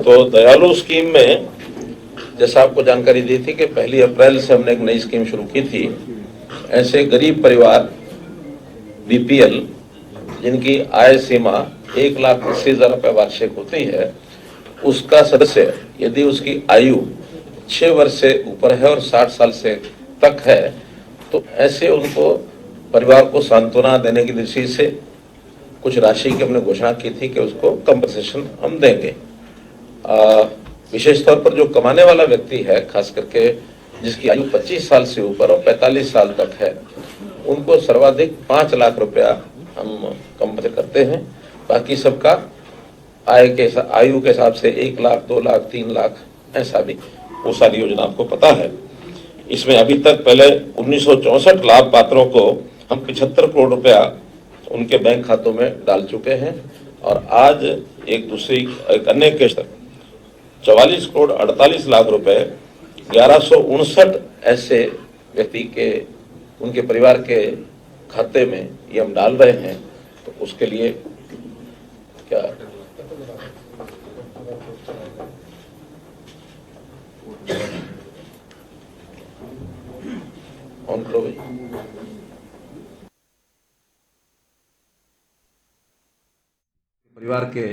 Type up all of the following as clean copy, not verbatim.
तो दयालु स्कीम में जैसा आपको जानकारी दी थी कि 1 अप्रैल से हमने एक नई स्कीम शुरू की थी। ऐसे गरीब परिवार बीपीएल जिनकी आय सीमा 1,80,000 रुपये वार्षिक होती है, उसका सदस्य यदि उसकी आयु 6 वर्ष से ऊपर है और 60 साल से तक है, तो ऐसे उनको परिवार को सांत्वना देने की दृष्टि से कुछ राशि की हमने घोषणा की थी कि उसको कंपनसेशन हम देंगे। विशेष तौर पर जो कमाने वाला व्यक्ति है, खास करके जिसकी आयु 25 साल से ऊपर और 45 साल तक है, उनको सर्वाधिक 5 लाख रुपया हम कंपनसेट करते हैं। बाकी सबका आयु के हिसाब से 1 लाख, 2 लाख, 3 लाख, ऐसा भी वो सारी योजना आपको पता है। इसमें अभी तक पहले 1964 लाभ पात्रों को हम 75 करोड़ रुपया उनके बैंक खातों में डाल चुके हैं और आज एक अन्य किस्त 44 करोड़ 48 लाख रुपए 1159 ऐसे व्यक्ति के उनके परिवार के खाते में ये हम डाल रहे हैं। तो उसके लिए क्या ऑन करो भाई। परिवार के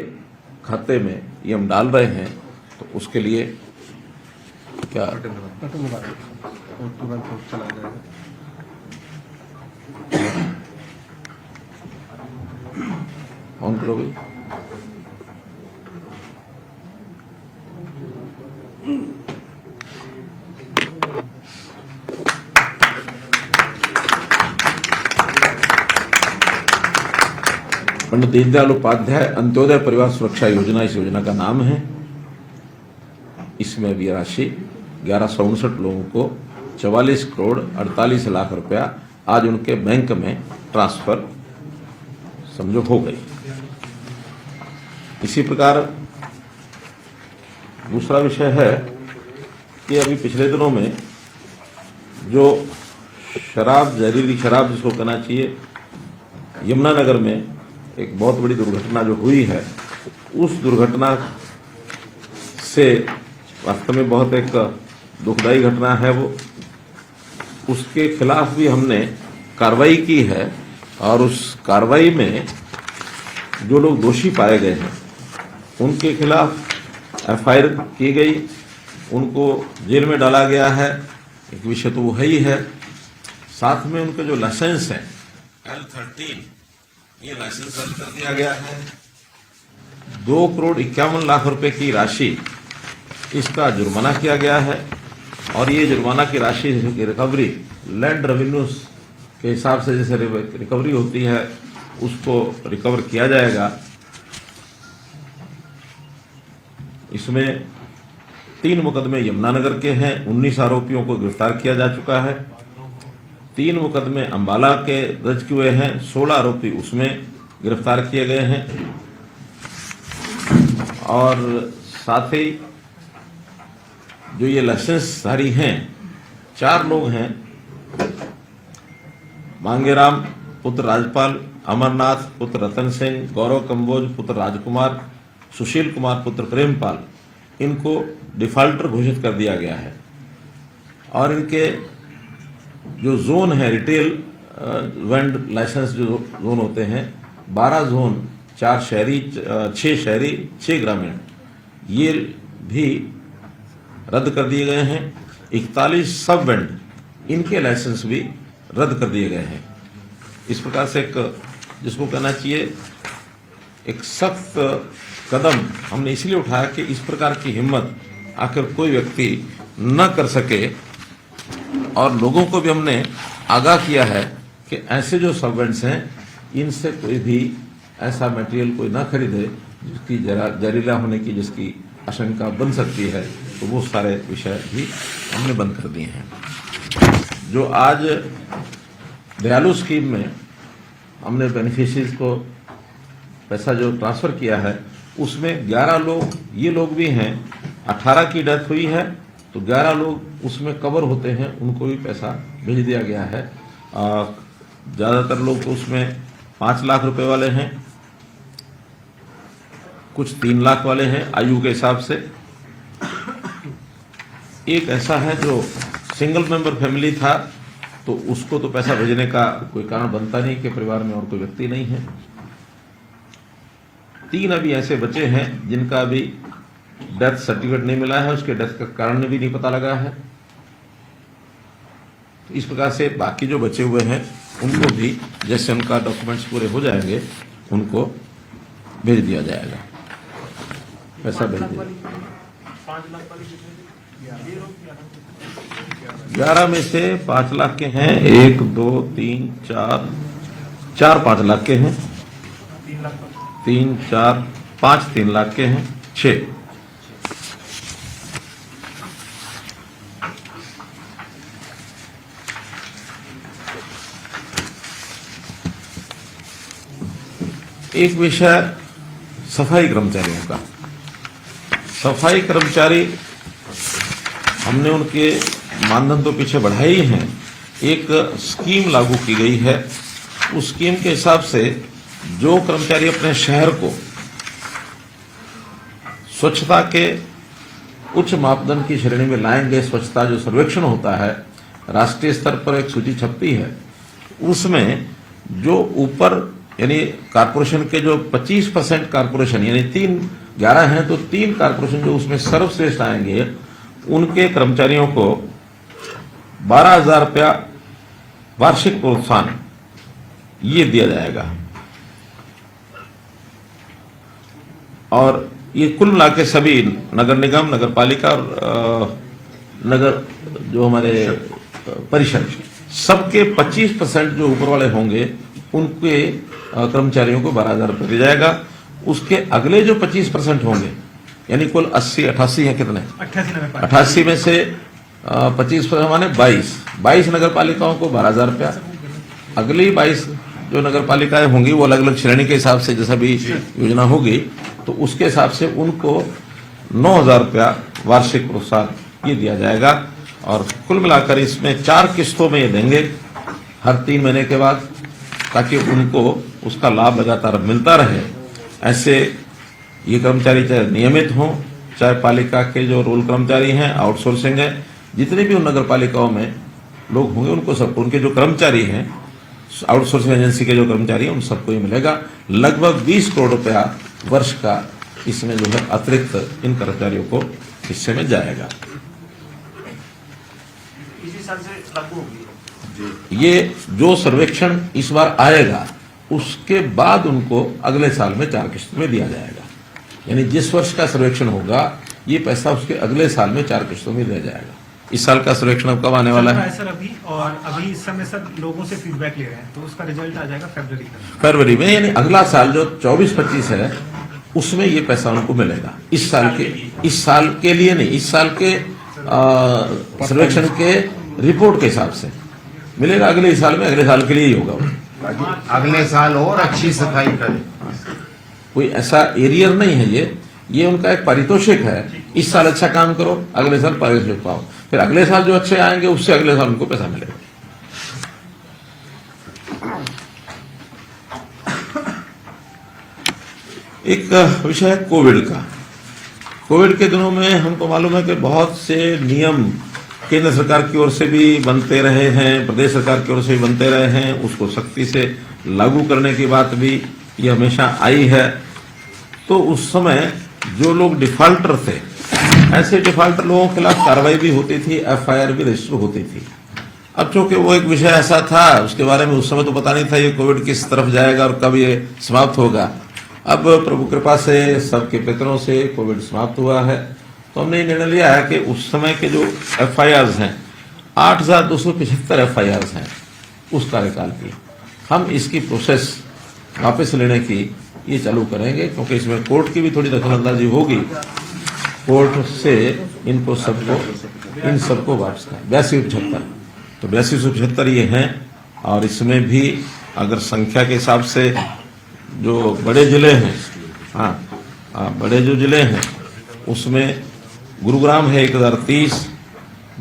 खाते में ये हम डाल रहे हैं, तो उसके लिए क्या ऑन करो भाई। पंडित दीनदयाल उपाध्याय अंत्योदय परिवार सुरक्षा योजना इस योजना का नाम है। इसमें भी राशि 1159 लोगों को 44 करोड़ 48 लाख रुपया आज उनके बैंक में ट्रांसफर समझो हो गई। इसी प्रकार दूसरा विषय है कि अभी पिछले दिनों में जो शराब, जहरीली शराब जिसको कहना चाहिए, यमुनानगर में एक बहुत बड़ी दुर्घटना जो हुई है, उस दुर्घटना से वास्तव में बहुत एक दुखदायी घटना है वो। उसके खिलाफ भी हमने कार्रवाई की है और उस कार्रवाई में जो लोग दोषी पाए गए हैं उनके खिलाफ एफआईआर की गई, उनको जेल में डाला गया है। एक विषय तो वो है ही है, साथ में उनके जो लाइसेंस है L13, ये लाइसेंस रद्द कर दिया गया है। 2 करोड़ 51 लाख रुपए की राशि इसका जुर्माना किया गया है और ये जुर्माना की राशि की रिकवरी लैंड रेवेन्यूज के हिसाब से जैसे रिकवरी होती है उसको रिकवर किया जाएगा। इसमें 3 मुकदमे यमुनानगर के हैं, 19 आरोपियों को गिरफ्तार किया जा चुका है। 3 मुकदमे अंबाला के दर्ज हुए हैं, 16 आरोपी उसमें गिरफ्तार किए गए हैं। और साथ ही जो ये लाइसेंसधारी हैं 4 लोग हैं, मांगेराम पुत्र राजपाल, अमरनाथ पुत्र रतन सिंह, गौरव कंबोज पुत्र राजकुमार, सुशील कुमार पुत्र प्रेमपाल, इनको डिफाल्टर घोषित कर दिया गया है। और इनके जो जोन है रिटेल वेंड लाइसेंस जो जोन होते हैं 12 जोन, 4 शहरी, 6 शहरी, 6 ग्रामीण, ये भी रद्द कर दिए गए हैं। 41 सब वेंड, इनके लाइसेंस भी रद्द कर दिए गए हैं। इस प्रकार से एक जिसको कहना चाहिए एक सख्त कदम हमने इसलिए उठाया कि इस प्रकार की हिम्मत आखिर कोई व्यक्ति न कर सके। और लोगों को भी हमने आगाह किया है कि ऐसे जो सब्वेंट्स हैं इनसे कोई भी ऐसा मटेरियल कोई ना खरीदे जिसकी जहरीला होने की जिसकी आशंका बन सकती है, तो वो सारे विषय भी हमने बंद कर दिए हैं। जो आज दयालु स्कीम में हमने बेनिफिशियरीज को पैसा जो ट्रांसफ़र किया है उसमें 11 लोग, ये लोग भी हैं, 18 की डेथ हुई है तो 11 लोग उसमें कवर होते हैं, उनको भी पैसा भेज दिया गया है। ज़्यादातर लोग तो उसमें 5 लाख रुपए वाले हैं। कुछ 3 लाख वाले हैं आयु के हिसाब से। एक ऐसा है जो सिंगल मेंबर फैमिली था, तो उसको तो पैसा भेजने का कोई कारण बनता नहीं कि परिवार में और कोई व्यक्ति नहीं है। 3 अभी ऐसे बचे हैं जिनका अभी डेथ सर्टिफिकेट नहीं मिला है, उसके डेथ का कारण भी नहीं पता लगा है। तो इस प्रकार से बाकी जो बचे हुए हैं उनको भी जैसे उनका डॉक्यूमेंट्स पूरे हो जाएंगे उनको भेज दिया जाएगा, पैसा भेज दिया। 11 में से 5 लाख के हैं, 1 2 3 4 5 लाख के हैं, 3 4 5 3 लाख के हैं, 6। एक विषय सफाई कर्मचारियों का। सफाई कर्मचारी हमने उनके मानधन तो पीछे बढ़ाए ही हैं, एक स्कीम लागू की गई है। उस स्कीम के हिसाब से जो कर्मचारी अपने शहर को स्वच्छता के उच्च मापदंड की श्रेणी में लाएंगे, स्वच्छता जो सर्वेक्षण होता है राष्ट्रीय स्तर पर एक सूची छपती है, उसमें जो ऊपर यानी कारपोरेशन के जो 25% कारपोरेशन यानी 11 हैं तो 3 कारपोरेशन जो उसमें सर्वश्रेष्ठ आएंगे उनके कर्मचारियों को 12,000 रुपया वार्षिक प्रोत्साहन ये दिया जाएगा। और ये कुल मिला के सभी नगर निगम, नगर पालिका और नगर जो हमारे परिषद सबके 25% जो ऊपर वाले होंगे उनके कर्मचारियों को 12,000 रुपये दिया जाएगा। उसके अगले जो 25% होंगे यानी कुल 88 हैं, कितने 88 में से 25% माने 22 नगर पालिकाओं को 12,000 रुपया। अगली 22 जो नगर पालिकाएं होंगी वो अलग अलग श्रेणी के हिसाब से जैसा भी योजना होगी तो उसके हिसाब से उनको 9,000 रुपया वार्षिक प्रोत्साहन ये दिया जाएगा। और कुल मिलाकर इसमें 4 किस्तों में ये देंगे हर 3 महीने के बाद, ताकि उनको उसका लाभ लगातार मिलता रहे। ऐसे ये कर्मचारी चाहे नियमित हों, चाहे पालिका के जो रोल कर्मचारी हैं, आउटसोर्सिंग है, जितने भी उन नगर पालिकाओं में लोग होंगे उनको सब, उनके जो कर्मचारी हैं आउटसोर्सिंग एजेंसी के जो कर्मचारी हैं उन सबको ही मिलेगा। लगभग 20 करोड़ रुपया वर्ष का इसमें जो है अतिरिक्त इन कर्मचारियों को हिस्से में जाएगा। इसी साल से लागू होगी ये जो सर्वेक्षण इस बार आएगा उसके बाद उनको अगले साल में 4 किस्तों में दिया जाएगा। यानी जिस वर्ष का सर्वेक्षण होगा ये पैसा उसके अगले साल में 4 किस्तों में दिया जाएगा। इस साल का सर्वेक्षण अब कब आने वाला है? सर अभी इस समय सर लोगों से फीडबैक ले रहे हैं तो उसका रिजल्ट आ जाएगा फरवरी में। यानी अगला साल जो 24-25 है उसमें ये पैसा उनको मिलेगा। इस साल के लिए नहीं, इस साल के सर्वेक्षण के रिपोर्ट के हिसाब से मिलेगा। अगले साल में, अगले साल के लिए ही होगा। अगले साल और अच्छी सफाई करें। कोई ऐसा एरियर नहीं है, ये उनका एक पारितोषिक है। इस साल अच्छा काम करो, अगले साल पारितोषिक पाओ, फिर अगले साल जो अच्छे आएंगे उससे अगले साल उनको पैसा मिलेगा। एक विषय है कोविड का। कोविड के दिनों में हमको मालूम है कि बहुत से नियम केंद्र सरकार की ओर से भी बनते रहे हैं, प्रदेश सरकार की ओर से भी बनते रहे हैं, उसको सख्ती से लागू करने की बात भी ये हमेशा आई है। तो उस समय जो लोग डिफॉल्टर थे, ऐसे डिफॉल्टर लोगों के खिलाफ कार्रवाई भी होती थी, FIR भी रजिस्टर होती थी। अब चूंकि वो एक विषय ऐसा था उसके बारे में उस समय तो पता नहीं था ये कोविड किस तरफ जाएगा और कब ये समाप्त होगा। अब प्रभु कृपा से सबके प्रयत्नों से कोविड समाप्त हुआ है, तो हमने ये निर्णय लिया है कि उस समय के जो FIRs हैं 8,275 FIRs हैं उस कार्यकाल की, हम इसकी प्रोसेस वापस लेने की ये चालू करेंगे, क्योंकि इसमें कोर्ट की भी थोड़ी दखलंदाजी होगी। कोर्ट से इन सबको वापस कर 8275, तो 8275 ये हैं। और इसमें भी अगर संख्या के हिसाब से जो बड़े जिले हैं, बड़े जो जिले हैं उसमें गुरुग्राम है 1030,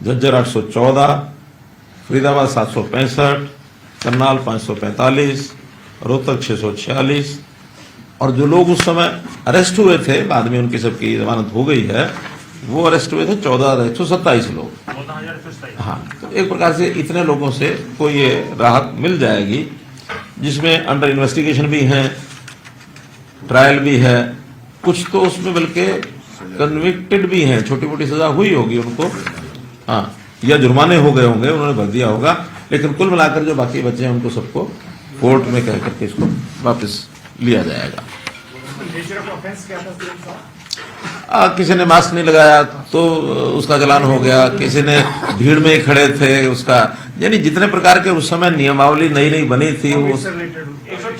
झज्जर 814, फरीदाबाद 765, करनाल 545, रोहतक 646, और जो लोग उस समय अरेस्ट हुए थे, बाद में उनकी सबकी जमानत हो गई है, वो अरेस्ट हुए थे 14,127 लोग। हाँ, तो एक प्रकार से इतने लोगों से को ये राहत मिल जाएगी, जिसमें अंडर इन्वेस्टिगेशन भी है, ट्रायल भी है, कुछ तो उसमें बल्कि कन्विक्टेड भी हैं, छोटी मोटी सजा हुई होगी उनको, हाँ, या जुर्माने हो गए होंगे, उन्होंने भर दिया होगा, लेकिन कुल मिलाकर जो बाकी बचे हैं उनको सबको कोर्ट में कह करके इसको वापस लिया जाएगा। किसी ने मास्क नहीं लगाया तो उसका चालान हो गया, किसी ने भीड़ में ही खड़े थे उसका, यानी जितने प्रकार के उस समय नियमावली नई नई बनी थी वो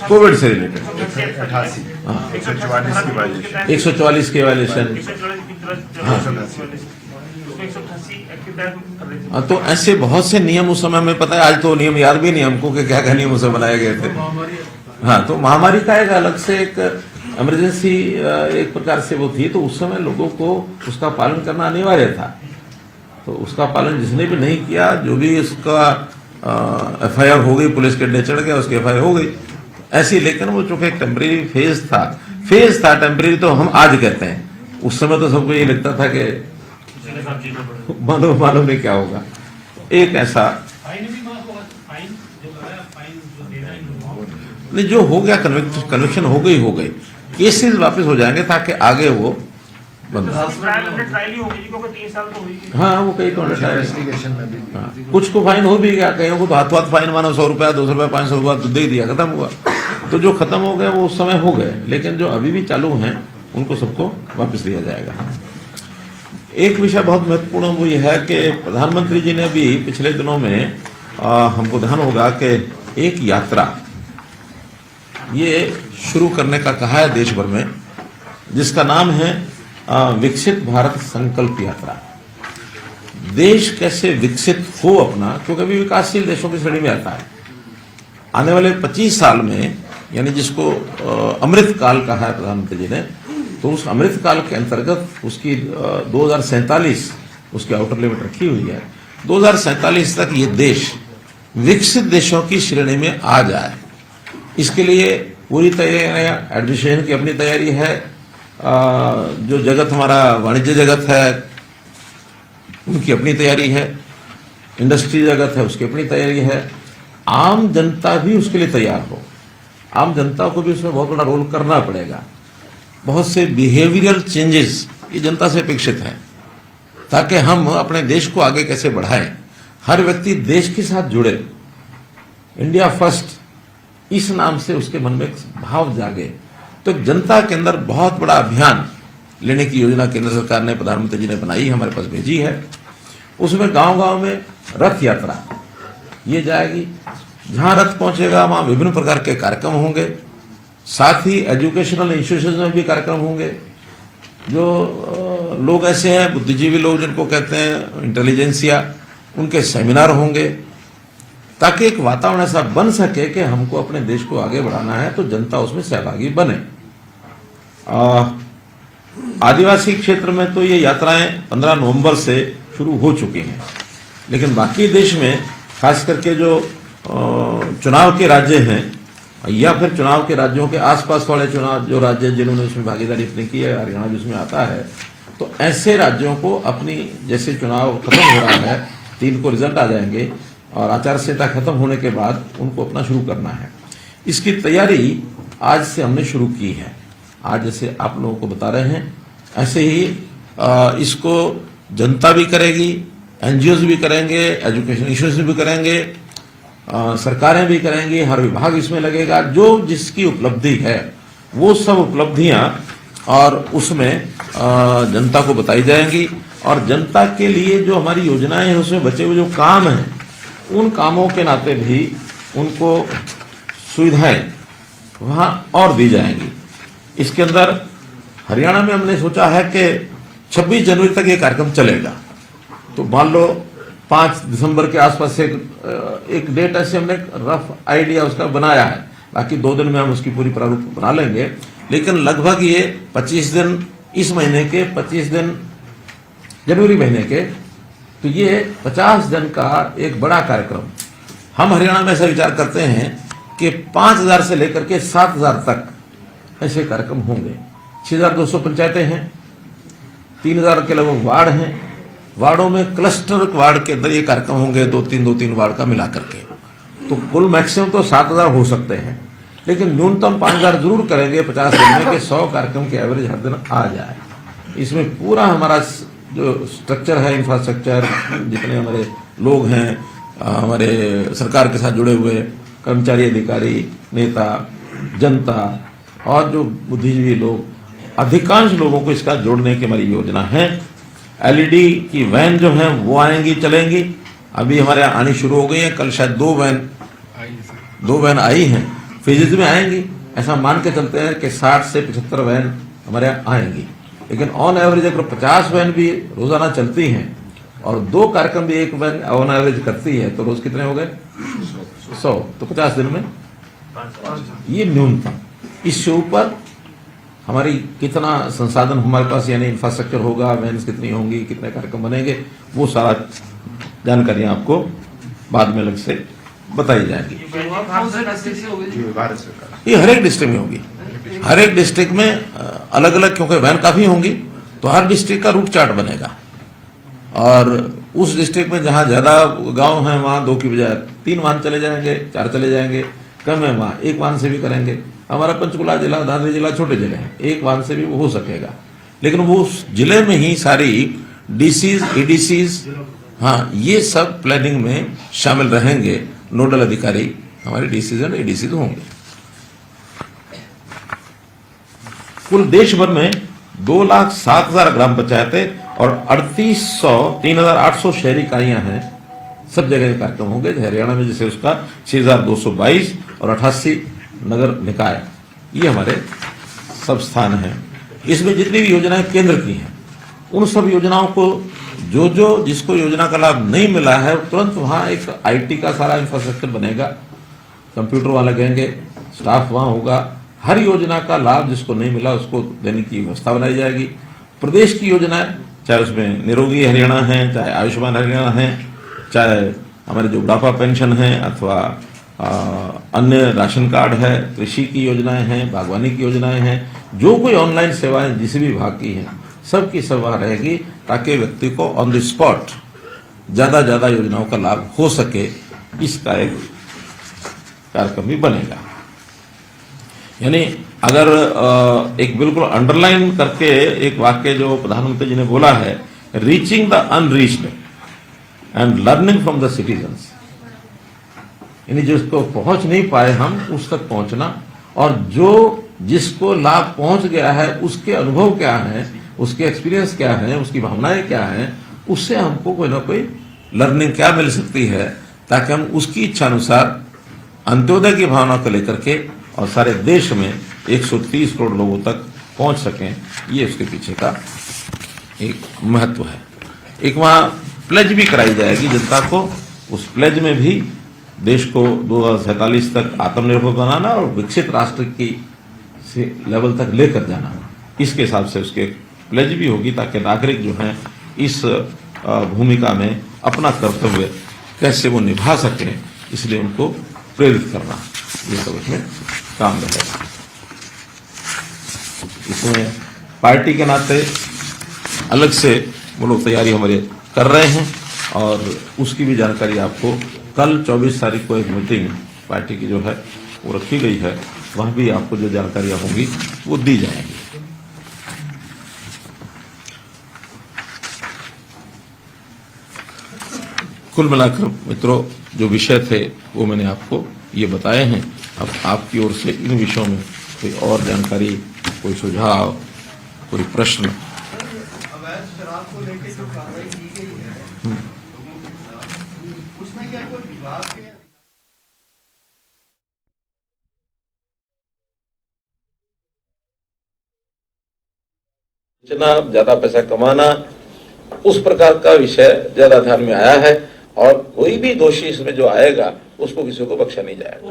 कोविड से रिलेटेड 144 के वायलेशन, हाँ, तो ऐसे बहुत से नियम उस समय में पता है, आज तो नियम याद भी नहीं हमको कि क्या क्या नियम उसे बनाए गए थे। हाँ, तो महामारी का एक अलग से एक इमरजेंसी एक प्रकार से वो थी, तो उस समय लोगों को उसका पालन करना अनिवार्य था। तो उसका पालन जिसने भी नहीं किया, जो भी उसका FIR हो गई, पुलिस के अड्डे चढ़ गया, उसकी FIR हो गई ऐसी, लेकिन वो चूंकि एक टेम्परेरी फेज था, टेम्परेरी तो हम आज कहते हैं, उस समय तो सबको ये लगता था कि मालूम नहीं क्या होगा। एक ऐसा नहीं, जो हो गया कन्विक्शन हो गई, केसेस वापस हो जाएंगे ताकि आगे वो बंद। हाँ, वो कई इन्वेस्टिगेशन में भी कुछ को फाइन हो भी गया, कईयों को तो हाथ फाइन मानो 100 रुपया, 200 रुपया, 500 रुपया तो दे दिया, खत्म हुआ। तो जो खत्म हो गए वो उस समय हो गए, लेकिन जो अभी भी चालू हैं उनको सबको वापस लिया जाएगा। एक विषय बहुत महत्वपूर्ण वो ये है कि प्रधानमंत्री जी ने भी पिछले दिनों में हमको ध्यान होगा कि एक यात्रा ये शुरू करने का कहा है देश भर में, जिसका नाम है विकसित भारत संकल्प यात्रा। देश कैसे विकसित हो अपना, क्योंकि अभी विकासशील देशों की श्रेणी में आता है। आने वाले 25 साल में, यानी जिसको अमृत काल कहा है प्रधानमंत्री जी ने, तो उस अमृत काल के अंतर्गत उसकी 2047 उसकी आउटर लिमिट रखी हुई है। 2047 तक ये देश विकसित देशों की श्रेणी में आ जाए, इसके लिए पूरी तैयारियां, एडमिनिस्ट्रेशन की अपनी तैयारी है, जो जगत हमारा वाणिज्य जगत है उनकी अपनी तैयारी है, इंडस्ट्री जगत है उसकी अपनी तैयारी है, आम जनता भी उसके लिए तैयार हो। आम जनता को भी उसमें बहुत बड़ा रोल करना पड़ेगा। बहुत से बिहेवियरल चेंजेस ये जनता से अपेक्षित हैं, ताकि हम अपने देश को आगे कैसे बढ़ाएं, हर व्यक्ति देश के साथ जुड़े, इंडिया फर्स्ट इस नाम से उसके मन में भाव जागे। तो जनता के अंदर बहुत बड़ा अभियान लेने की योजना केंद्र सरकार ने, प्रधानमंत्री जी ने बनाई, हमारे पास भेजी है। उसमें गांव-गांव में रथ यात्रा ये जाएगी, जहां रथ पहुंचेगा वहां विभिन्न प्रकार के कार्यक्रम होंगे, साथ ही एजुकेशनल इंस्टीट्यूशन में भी कार्यक्रम होंगे। जो लोग ऐसे हैं बुद्धिजीवी लोग जिनको कहते हैं इंटेलिजेंसिया, उनके सेमिनार होंगे, ताकि एक वातावरण ऐसा बन सके कि हमको अपने देश को आगे बढ़ाना है, तो जनता उसमें सहभागी बने। आदिवासी क्षेत्र में तो ये यात्राएं 15 नवंबर से शुरू हो चुकी हैं, लेकिन बाकी देश में खास करके जो चुनाव के राज्य हैं या फिर चुनाव के राज्यों के आसपास वाले चुनाव जो राज्य जिन्होंने उसमें भागीदारी अपनी की है, हरियाणा भी उसमें आता है, तो ऐसे राज्यों को अपनी, जैसे चुनाव खत्म हो रहा है, 3 को रिजल्ट आ जाएंगे और आचार संहिता खत्म होने के बाद उनको अपना शुरू करना है। इसकी तैयारी आज से हमने शुरू की है। आज जैसे आप लोगों को बता रहे हैं, ऐसे ही इसको जनता भी करेगी, NGOs भी करेंगे, एजुकेशन इंस्टीट्यूशन भी करेंगे, सरकारें भी करेंगी, हर विभाग इसमें लगेगा। जो जिसकी उपलब्धि है वो सब उपलब्धियां और उसमें जनता को बताई जाएंगी, और जनता के लिए जो हमारी योजनाएं हैं उसमें बचे हुए जो काम हैं, उन कामों के नाते भी उनको सुविधाएं वहां और दी जाएंगी। इसके अंदर हरियाणा में हमने सोचा है कि 26 जनवरी तक ये कार्यक्रम चलेगा। तो मान लो 5 दिसंबर के आसपास से एक डेट ऐसे हमने रफ आइडिया उसका बनाया है, बाकी 2 दिन में हम उसकी पूरी प्रारूप बना लेंगे, लेकिन लगभग ये 25 दिन, इस महीने के 25 दिन जनवरी महीने के, तो ये 50 दिन का एक बड़ा कार्यक्रम। हम हरियाणा में ऐसा विचार करते हैं कि 5,000 से लेकर के 7,000 तक ऐसे कार्यक्रम होंगे। 6200 पंचायतें हैं, 3000 के लगभग वार्ड हैं। वार्डों में क्लस्टर वार्ड के अंदर ये कार्यक्रम होंगे, 2-3 वार्ड का मिला करके। तो कुल मैक्सिमम तो 7000 हो सकते हैं, लेकिन न्यूनतम 5000 जरूर करेंगे 50 दिन में कि 100 कार्यक्रम के एवरेज हर दिन आ जाए। इसमें पूरा हमारा जो स्ट्रक्चर है, इंफ्रास्ट्रक्चर, जितने हमारे लोग हैं, हमारे सरकार के साथ जुड़े हुए कर्मचारी, अधिकारी, नेता, जनता और जो बुद्धिजीवी लोग, अधिकांश लोगों को इसका जोड़ने की हमारी योजना है। एलईडी की वैन जो है वो आएंगी, चलेंगी। अभी हमारे यहाँ आनी शुरू हो गई है। कल शायद 2 वैन आई हैं, फेजेज में आएंगी। ऐसा मान के चलते हैं कि 60 से 75 वैन हमारे यहाँ आएंगी। लेकिन ऑन एवरेज अगर 50 वैन भी रोजाना चलती हैं और 2 कार्यक्रम भी 1 वैन ऑन एवरेज करती है, तो रोज कितने हो गए? 100। तो 50 दिन में ये न्यूनतम। इससे ऊपर हमारी कितना संसाधन हमारे पास, यानी इंफ्रास्ट्रक्चर होगा, वैन्स कितनी होंगी, कितने कार्यक्रम बनेंगे, वो सारा जानकारी आपको बाद में अलग से बताई जाएगी। ये हर एक डिस्ट्रिक्ट में होगी। हर एक डिस्ट्रिक्ट में अलग अलग, क्योंकि वैन काफी होंगी तो हर डिस्ट्रिक्ट का रूट चार्ट बनेगा। और उस डिस्ट्रिक्ट में जहां ज्यादा गांव हैं वहां 2 की बजाय 3 वाहन चले जाएंगे, 4 चले जाएंगे। कम है वहां 1 वाहन से भी करेंगे। हमारा पंचकुला जिला, दादरी जिला छोटे जिले हैं, 1 वाहन से भी वो हो सकेगा। लेकिन वो उस जिले में ही सारी डीसीज, एडीसीज, हाँ, ये सब प्लानिंग में शामिल रहेंगे। नोडल अधिकारी हमारे डीसीज और एडीसीज होंगे। कुल देश भर में 2,07,000 ग्राम पंचायतें और 3,800 शहरी इकाइयां हैं। सब जगह ये कार्यक्रम होंगे। हरियाणा में जैसे उसका 6,222 और 88 नगर निकाय, ये हमारे सब स्थान हैं। इसमें जितनी भी योजनाएं केंद्र की हैं, उन सब योजनाओं को जो जिसको योजना का लाभ नहीं मिला है, तुरंत वहां एक आईटी का सारा इंफ्रास्ट्रक्चर बनेगा, कंप्यूटर वहां लगेंगे, स्टाफ वहां होगा। हर योजना का लाभ जिसको नहीं मिला उसको देने की व्यवस्था बनाई जाएगी। प्रदेश की योजनाएं, चाहे उसमें निरोगी हरियाणा है, चाहे आयुष्मान हरियाणा है, चाहे हमारे जो बुढ़ापा पेंशन है, अथवा अन्य राशन कार्ड है, कृषि की योजनाएं हैं, बागवानी की योजनाएं हैं, जो कोई ऑनलाइन सेवाएं जिस भी विभाग की हैं, सबकी सब वहां रहेगी, ताकि व्यक्ति को ऑन द स्पॉट ज्यादा योजनाओं का लाभ हो सके। इसका एक कार्यक्रम भी बनेगा। यानी अगर एक बिल्कुल अंडरलाइन करके एक वाक्य जो प्रधानमंत्री जी ने बोला है, reaching the unreached and learning from the citizens, यानी जिसको पहुंच नहीं पाए हम उस तक पहुंचना, और जो जिसको लाभ पहुंच गया है उसके अनुभव क्या है, उसके एक्सपीरियंस क्या है, उसकी भावनाएं क्या हैं, उससे हमको कोई ना कोई लर्निंग क्या मिल सकती है, ताकि हम उसकी इच्छा अनुसार अंत्योदय की भावना को लेकर के और सारे देश में 130 करोड़ लोगों तक पहुंच सकें। ये उसके पीछे का एक महत्व है। एक वहां प्लेज भी कराई जाएगी जनता को। उस प्लेज में भी देश को 2047 तक आत्मनिर्भर बनाना और विकसित राष्ट्र की लेवल तक लेकर जाना, इसके हिसाब से उसके प्लेज भी होगी, ताकि नागरिक जो हैं इस भूमिका में अपना कर्तव्य कैसे वो निभा सकें, इसलिए उनको प्रेरित करना, ये सब इसमें काम रहेगा। इसमें पार्टी के नाते अलग से वो लोग तैयारी हमारे कर रहे हैं, और उसकी भी जानकारी आपको कल 24 तारीख को एक मीटिंग पार्टी की जो है वो रखी गई है, वहां भी आपको जो जानकारियां होंगी वो दी जाएंगी। कुल मिलाकर मित्रों, जो विषय थे वो मैंने आपको ये बताए हैं। अब आपकी ओर से इन विषयों में कोई और जानकारी, कोई सुझाव, कोई प्रश्न? अवैध शराब को लेकर जो कार्रवाई की गई है, उसमें क्या कोई विभाग के जितना ज्यादा पैसा कमाना, उस प्रकार का विषय ज्यादा ध्यान में आया है, और कोई भी दोषी इसमें जो आएगा उसको किसी को बख्शा नहीं जाएगा।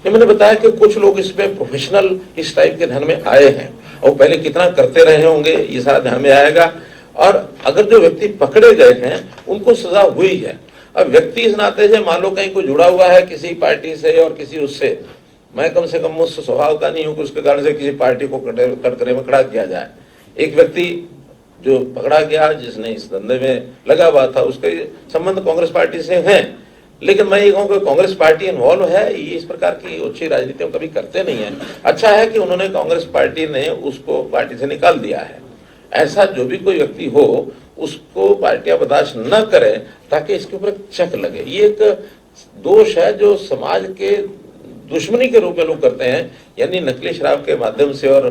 मैंने बताया कि कुछ लोग इसमें प्रोफेशनल इस टाइप के ध्यान में आए हैं, और पहले कितना करते रहे होंगे ये सारा ध्यान में आएगा। और अगर जो व्यक्ति पकड़े गए हैं उनको सजा हुई है। अब व्यक्ति इस नाते से मान लो कहीं कोई जुड़ा हुआ है किसी पार्टी से और किसी उससे, मैं कम से कम उस स्वभाव का नहीं हूं कि उसके कारण से किसी पार्टी को कटघरे में खड़ा किया जाए। एक व्यक्ति जो पकड़ा गया जिसने इस धंधे में लगा हुआ था उसके संबंध कांग्रेस पार्टी से हैं, लेकिन मैं ये कहूँ कि कांग्रेस पार्टी इन्वॉल्व है, ये इस प्रकार की अच्छी राजनीति कभी करते नहीं है। अच्छा है कि उन्होंने कांग्रेस पार्टी ने उसको पार्टी से निकाल दिया है। ऐसा जो भी कोई व्यक्ति हो उसको पार्टियां बर्दाश्त न करें ताकि इसके ऊपर चेक लगे। ये एक दोष है जो समाज के दुश्मनी के रूप में लोग करते हैं, यानी नकली शराब के माध्यम से और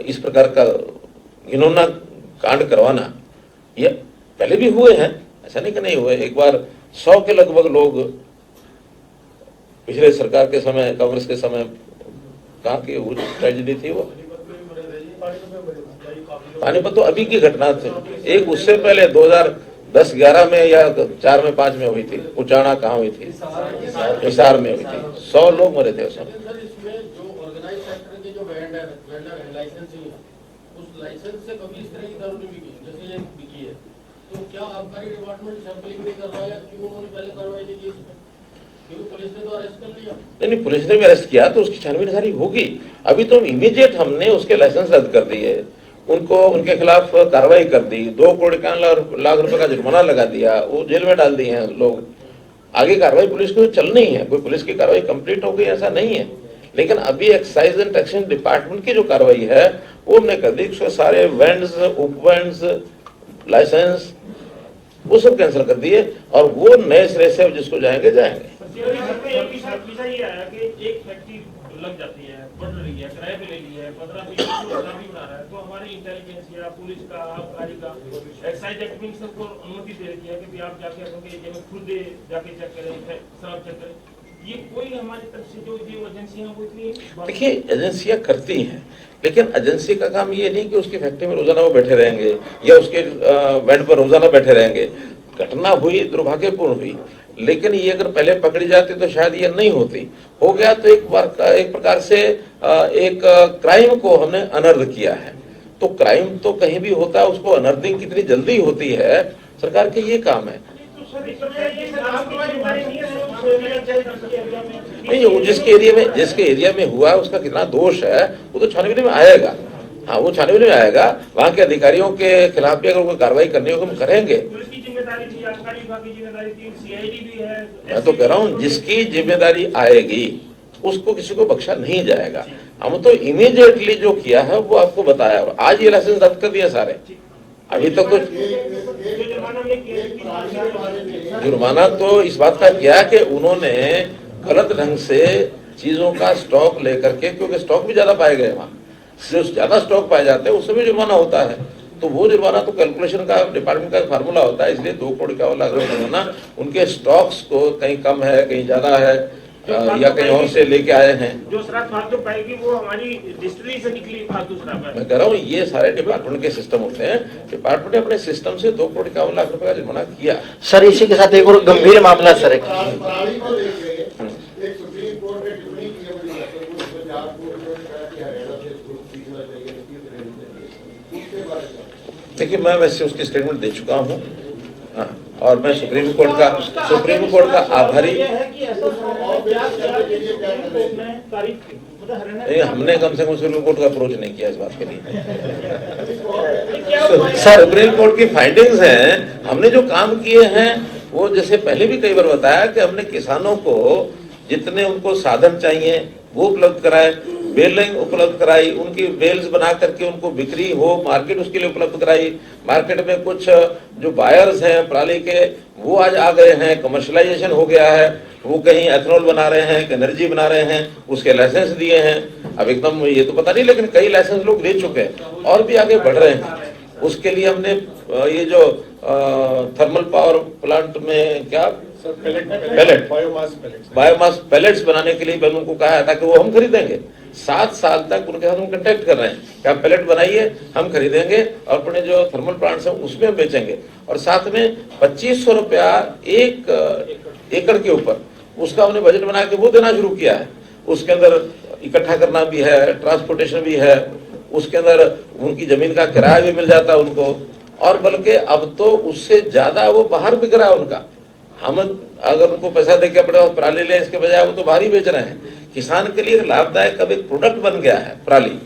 इस प्रकार का घिनौना कांड करवाना। ये पहले भी हुए हैं, ऐसा नहीं कि नहीं हुए। एक बार 100 के लगभग लोग पिछले सरकार के समय, कांग्रेस के समय, कहाँ की ट्रेजेडी थी वो, पानीपत तो अभी की घटना थी। एक उससे पहले 2010-11 में या 4 में 5 में हुई थी, उचाना कहाँ हुई थी, हिसार में हुई थी, 100 लोग मरे थे उसमें। लाइसेंस से कभी इस तरह की दारू नहीं बिकी जैसे ये बिकी है, तो क्या आबकारी डिपार्टमेंट सैंपलिंग नहीं कर रहा है? क्यों उन्होंने पहले कार्रवाई नहीं की इसमें? क्योंकि पुलिस ने तो अरेस्ट कर लिया। नहीं, पुलिस ने भी अरेस्ट किया तो उसकी छानबीन सारी होगी। अभी तो इमीडिएट हमने उसके लाइसेंस रद्द कर दिए, उनको उनके खिलाफ कार्रवाई कर दी, 2 करोड़ 51 लाख रुपए का जुर्माना लगा दिया, वो जेल में डाल दिए हैं लोग। आगे कार्रवाई पुलिस को चलनी है, कोई पुलिस की कार्रवाई कंप्लीट हो गई ऐसा नहीं है, लेकिन अभी एक्साइज एंड टैक्सेशन डिपार्टमेंट की जो कार्रवाई है वो हमने कर दी। उसके सारे वेंड्स, उपवेंड्स, लाइसेंस वो सब कैंसिल कर दिए और वो नए सिरे से जिसको जाएंगे जाएंगे। ये आया कि एक फैक्ट्री लग जाती है, बढ़ रही है, किराए पे ले ली है, 15-20 बना रहा है, तो हमारी इंटेलिजेंस या पुलिस का, आबकारी का, एक्साइज एक्ट में सबको अनुमति दे रही है कि आप जाके अपने एरिया में खुद जाके चेक करें, शराब चेक करें। ये कोई हमारी तरफ से जो एजेंसियां वो इतनी, देखिए एजेंसियां करती हैं, लेकिन एजेंसी का काम ये नहीं कि उसकी फैक्ट्री में रोजाना वो बैठे रहेंगे या उसके वेंड पर रोजाना बैठे रहेंगे। घटना हुई, दुर्भाग्यपूर्ण हुई, लेकिन ये अगर पहले पकड़ी जाती तो शायद ये नहीं होती। हो गया तो एक प्रकार से एक क्राइम को हमने अनर्थ किया है। तो क्राइम तो कहीं भी होता है, उसको अनर्थिंग कितनी जल्दी होती है, सरकार के ये काम है। नहीं, वो जिसके एरिया में हुआ उसका कितना दोष है वो तो छानबीन में आएगा। हाँ, वो छानबीन में आएगा। वहाँ के अधिकारियों के खिलाफ भी अगर कोई कार्रवाई करनी होगी हम करेंगे। मैं तो कह रहा हूँ जिसकी जिम्मेदारी आएगी उसको किसी को बख्शा नहीं जाएगा। हम तो इमीडिएटली जो किया है वो आपको बताया। आज ये लाइसेंस रद्द कर दिया सारे। अभी तक कुछ जुर्माना तो इस बात का किया कि उन्होंने गलत ढंग से चीजों का स्टॉक लेकर के, क्योंकि स्टॉक भी ज्यादा पाए गए वहां, जो ज्यादा स्टॉक पाए जाते हैं उससे भी जुर्माना होता है। तो वो जुर्माना तो कैलकुलेशन का डिपार्टमेंट का फार्मूला होता है, इसलिए 2 करोड़ 51 लाख रुपए जुर्माना उनके स्टॉक्स को कहीं कम है, कहीं ज्यादा है या कहीं और से लेके आए हैं। जो शराब फालतू पाएगी वो हमारी डिस्ट्रिक्ट से निकली फालतू शराब है। मैं कह रहा हूँ ये सारे डिपार्टमेंट के सिस्टम होते हैं। डिपार्टमेंट ने अपने सिस्टम से 2 करोड़ 51 लाख रुपए का जुर्माना किया। सर इसी के साथ एक और गंभीर मामला सर एक सुप्रीम कोर्ट ने टिप्पणी की देखिए मैं वैसे उसकी स्टेटमेंट दे चुका हूँ। हाँ, और मैं सुप्रीम कोर्ट का आभारी। नहीं, हमने कम से कम सुप्रीम कोर्ट का अप्रोच नहीं किया इस बात के लिए। सर सुप्रीम कोर्ट की फाइंडिंग्स हैं, हमने जो काम किए हैं वो जैसे पहले भी कई बार बताया कि हमने किसानों को जितने उनको साधन चाहिए वो उपलब्ध कराए, बेलिंग उपलब्ध कराई, उनकी बेल्स बना करके उनको बिक्री हो, मार्केट उसके लिए उपलब्ध कराई। मार्केट में कुछ जो बायर्स हैं पराली के वो आज आ गए हैं, कमर्शलाइजेशन हो गया है, वो कहीं एथेनॉल बना रहे हैं, कहीं एनर्जी बना रहे हैं, उसके लाइसेंस दिए हैं। अब एकदम ये तो पता नहीं, लेकिन कई लाइसेंस लोग दे चुके हैं और भी आगे बढ़ रहे हैं। उसके लिए हमने ये जो थर्मल पावर प्लांट में क्या पैलेट बायोमास पैलेट्स बनाने के लिए मैंने उनको कहा है ताकि वो हम खरीदेंगे। 7 साल तक उनके साथ हम कांटेक्ट कर रहे हैं कि आप पैलेट बनाइए, हम खरीदेंगे और अपने जो थर्मल प्लांट्स हैं उसमें हम बेचेंगे। और साथ में 2500 रुपया 1 एकड़ के ऊपर उसका हमने बजट बना के वो देना शुरू किया है। उसके अंदर इकट्ठा करना भी है, ट्रांसपोर्टेशन भी है, उसके अंदर उनकी जमीन का किराया भी मिल जाता है उनको। और बल्कि अब तो उससे ज्यादा वो बाहर बिक रहा है उनका। हम अगर उनको पैसा देके अपने पराली ले, इसके बजाय वो तो बाहर ही बेच रहे हैं। किसान के लिए लाभदायक अब एक प्रोडक्ट बन गया है पराली,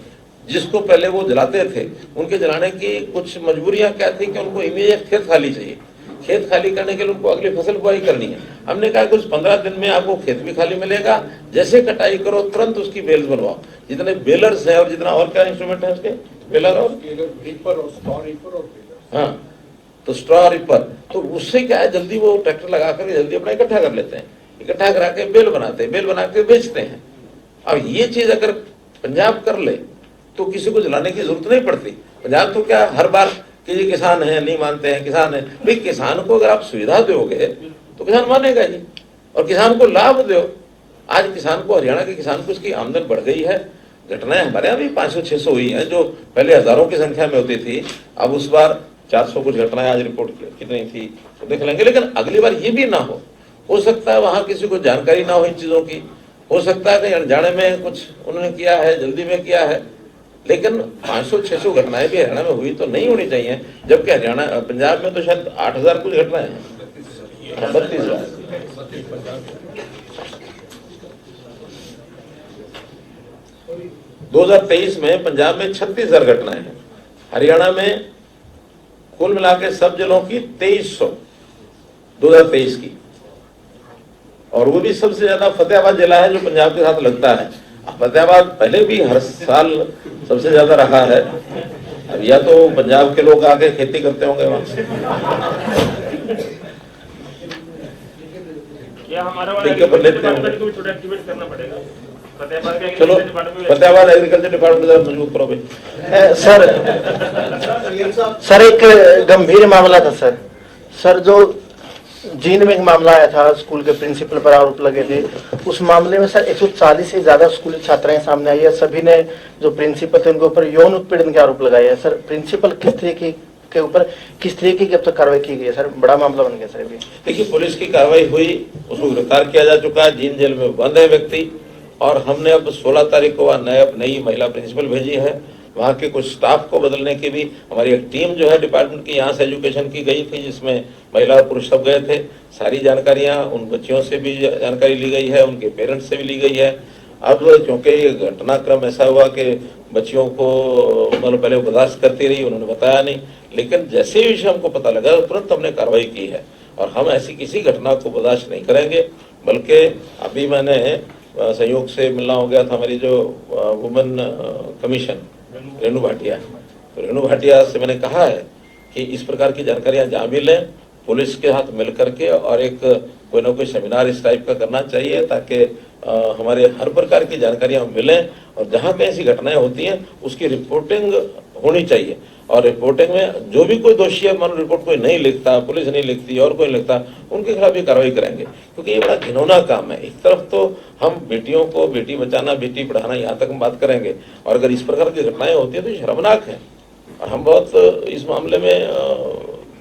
जिसको पहले वो जलाते थे। उनके जलाने की कुछ मजबूरियां क्या थी कि उनको इमीडिएट खेत खाली चाहिए। खेत खाली करने के लिए उनको अगली फसल बुआई करनी है। हमने कहा कुछ 15 दिन में आपको खेत भी खाली मिलेगा, जैसे कटाई करो तुरंत उसकी बेल्स बनवाओ। जितने बेलर्स हैं और जितना और क्या इंस्ट्रूमेंट है उसके, बेलर और हाँ, तो स्ट्रॉ रिपर, तो उससे क्या है जल्दी वो ट्रैक्टर लगा कर जल्दी अपना इकट्ठा कर लेते हैं। इकट्ठा करा के बेल बनाते हैं, बेल बना के बेचते हैं। अब ये चीज अगर पंजाब कर ले तो किसी को जलाने की जरूरत नहीं पड़ती। पंजाब तो क्या हर बार कि ये किसान है, नहीं मानते हैं किसान है। भाई किसान को अगर आप सुविधा दोगे तो किसान मानेगा ही, और किसान को लाभ दो। आज किसान को, हरियाणा के किसान को उसकी आमदन बढ़ गई है। घटनाएं हमारे यहाँ भी 500-600 हुई हैं, जो पहले हजारों की संख्या में होती थी। अब उस बार 400 कुछ घटनाएं आज रिपोर्ट कितनी थी तो देख लेंगे। लेकिन अगली बार ये भी ना हो सकता है वहां किसी को जानकारी ना हो इन चीजों की, हो सकता है कि अनजाने में कुछ उन्होंने किया है, जल्दी में किया है। लेकिन 500-600 घटनाएं भी हरियाणा में हुई तो नहीं होनी चाहिए, जबकि हरियाणा पंजाब में तो शायद 8000 कुछ घटनाएं हैं, 32,000। 2023 में पंजाब में 36,000 घटनाएं हैं। हरियाणा में कुल मिला के सब जिलों की 2300 2023 की, और वो भी सबसे ज्यादा फतेहाबाद जिला है जो पंजाब के साथ लगता है। फतेहाबाद पहले भी हर साल सबसे ज्यादा रहा है। अब या तो पंजाब के लोग आके खेती करते होंगे वहां। क्या हमारा वाला डिपार्टमेंट को भी थोड़ा एक्टिवेट करना पड़ेगा? चलो फतेहाबाद एग्रीकल्चर डिपार्टमेंट मजबूत करो भाई। सर एक गंभीर मामला था सर जो जींद में एक मामला आया था, स्कूल के प्रिंसिपल पर आरोप लगे थे। उस मामले में सर 140 से ज्यादा स्कूली छात्राएं सामने आई है। सभी ने जो प्रिंसिपल थे उनके ऊपर यौन उत्पीड़न के आरोप लगाए हैं। सर प्रिंसिपल किस तरीके के ऊपर किस तरीके की अब तक कार्रवाई की गई है? सर बड़ा मामला बन गया सर अभी। देखिए पुलिस की कार्रवाई हुई, उसको गिरफ्तार किया जा चुका है, जींद जेल में बंद है व्यक्ति। और हमने अब 16 तारीख को नई महिला प्रिंसिपल भेजी है। वहाँ के कुछ स्टाफ को बदलने की भी हमारी एक टीम जो है डिपार्टमेंट की यहाँ से एजुकेशन की गई थी, जिसमें महिला और पुरुष सब गए थे। सारी जानकारियाँ उन बच्चियों से भी जानकारी ली गई है, उनके पेरेंट्स से भी ली गई है। अब क्योंकि ये घटनाक्रम ऐसा हुआ कि बच्चियों को मतलब पहले बर्दाश्त करती रही, उन्होंने बताया नहीं, लेकिन जैसे ही विषय हमको पता लगा तुरंत हमने कार्रवाई की है। और हम ऐसी किसी घटना को बर्दाश्त नहीं करेंगे। बल्कि अभी मैंने संयोग से मिलना हो गया था हमारी जो वुमेन कमीशन रेणु भाटिया, तो रेणु भाटिया से मैंने कहा है कि इस प्रकार की जानकारियां जहाँ भी लें पुलिस के साथ मिल करके, और एक कोई ना कोई सेमिनार इस टाइप का करना चाहिए ताकि हमारे हर प्रकार की जानकारियां मिलें। और जहाँ पे ऐसी घटनाएं होती हैं उसकी रिपोर्टिंग होनी चाहिए। और रिपोर्टिंग में जो भी कोई दोषी है, मानो रिपोर्ट कोई नहीं लिखता, पुलिस नहीं लिखती और कोई लिखता, उनके खिलाफ भी कार्रवाई करेंगे। क्योंकि ये बड़ा घिनौना काम है। एक तरफ तो हम बेटियों को बेटी बचाना, बेटी पढ़ाना, यहाँ तक हम बात करेंगे, और अगर इस प्रकार की घटनाएं होती है तो शर्मनाक है। और हम बहुत इस मामले में